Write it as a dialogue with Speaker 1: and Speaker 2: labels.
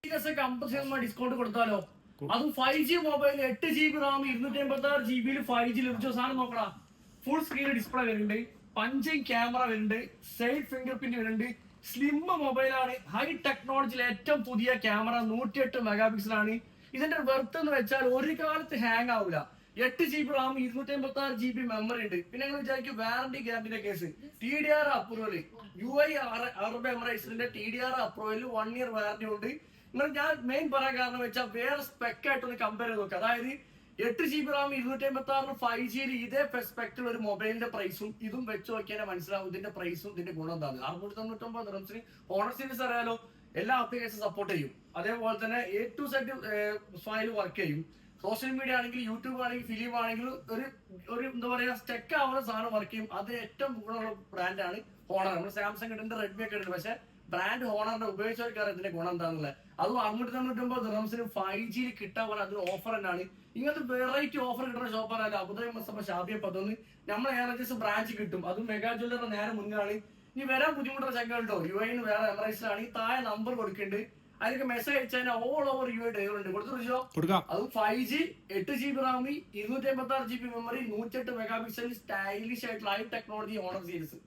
Speaker 1: Discount കൊടുത്താലോ? അതും 5G mobile 8 GB Ram 256 GB 5G ലഭിച്ച സാധനം നോക്കടാ. ഫുൾ സ്ക്രീൻ ഡിസ്പ്ലേ വരുന്നുണ്ട്, പഞ്ചിങ് ക്യാമറ വരുന്നുണ്ട്, സൈഡ് ഫിംഗർ പ്രിന്റ് വരുന്നുണ്ട്, സ്ലിം മൊബൈലാണ്, ഹൈ ടെക്നോളജിയിലെ ഏറ്റവും പുതിയ ക്യാമറ 108 മെഗാ പിക്സലാണ്. ഇതിന്റെ വെർത്ത് എന്ന് വെച്ചാൽ ഒരു കാലത്ത് ഹാങ് ആവില്ല. 8 GB റാം 256 GB മെമ്മറി ഉണ്ട്. പിന്നെ നിങ്ങൾ വിചാരിക്കും വാറന്റി ഗ്യാരണ്ടിന്റെ case. TDR approval, UI Arab എമിറേറ്റ്സിന്റെ TDR അപ്രൂവൽ 1 year വാറന്റി ഉണ്ട്. നിങ്ങൾ ഞാൻ മെയിൻ പറയാൻ കാരണം വെച്ചാൽ വേറെ സ്പെക് ആയിട്ടൊന്ന് കമ്പയർ ചെയ്ത് നോക്കുക. അതായത് 8 GB റാം 256 5G ഇതേ സ്പെക്റ്റിൽ ഒരു മൊബൈലിന്റെ പ്രൈസും ഇതും വെച്ച് നോക്കിയാൽ മനസ്സിലാവും ഇതിന്റെ പ്രൈസും ഇതിന്റെ ഗുണം എന്താണ്. 699 ദിർഹംസിന് ഓണർ സീരീസ് അറിയാലോ, എല്ലാ ആപ്ലിക്കേഷൻ സപ്പോർട്ട് ചെയ്യും. അതേപോലെ തന്നെ A to Z file work ചെയ്യും. സോഷ്യൽ മീഡിയ ആണെങ്കിൽ, യൂട്യൂബ് ആണെങ്കിൽ, ഫിലിം ആണെങ്കിൽ ഒരു എന്താ പറയാ സ്റ്റെക്ക് ആവുന്ന സാധനം വർക്ക് ചെയ്യും. അത് ഏറ്റവും ഗുണമുള്ള ബ്രാൻഡാണ് ഹോണർ. നമ്മൾ സാംസങ് ഉണ്ട്, റെഡ്മി ഒക്കെ ഉണ്ട്, പക്ഷെ ബ്രാൻഡ് ഹോണറിന്റെ ഉപയോഗിച്ചവർക്കാണ് ഇതിന്റെ ഗുണം എന്താണെന്നുള്ളത്. അതും 699 ദിർഹംസിന് 5G കിട്ടാൻ പോലെ അതൊരു ഓഫർ തന്നെയാണ്. ഇങ്ങനത്തെ വെറൈറ്റി ഓഫർ കിട്ടുന്ന ഷോപ്പാണ് അബുദാബി മസ്തഫ ഷാബിയ പതൊന്ന് നമ്മൾ ഏജൻസി ബ്രാഞ്ച് കിട്ടും. അതും മെഗാ ജ്വല്ലറിന്റെ നേരെ മുന്നാണ്. ഇനി വരാൻ ബുദ്ധിമുട്ടുള്ള ചങ്കളുണ്ടോ? UAE വേറെ എമിറേറ്റ്സിലാണ്. ഈ താഴെ നമ്പർ കൊടുക്കുന്നുണ്ട്, അതിലേക്ക് മെസ്സേജ് അയച്ചാൽ ഓൾ ഓവർ UAE ഡ്രൈവർ ഉണ്ട്. കൊടുത്തു. അതും 5G 8 GB Ram 256 GB memory 108 mega pixel stylish ആയിട്ടുള്ള ഹൈ ടെക്നോളജി ഓണർ സീരീസ്.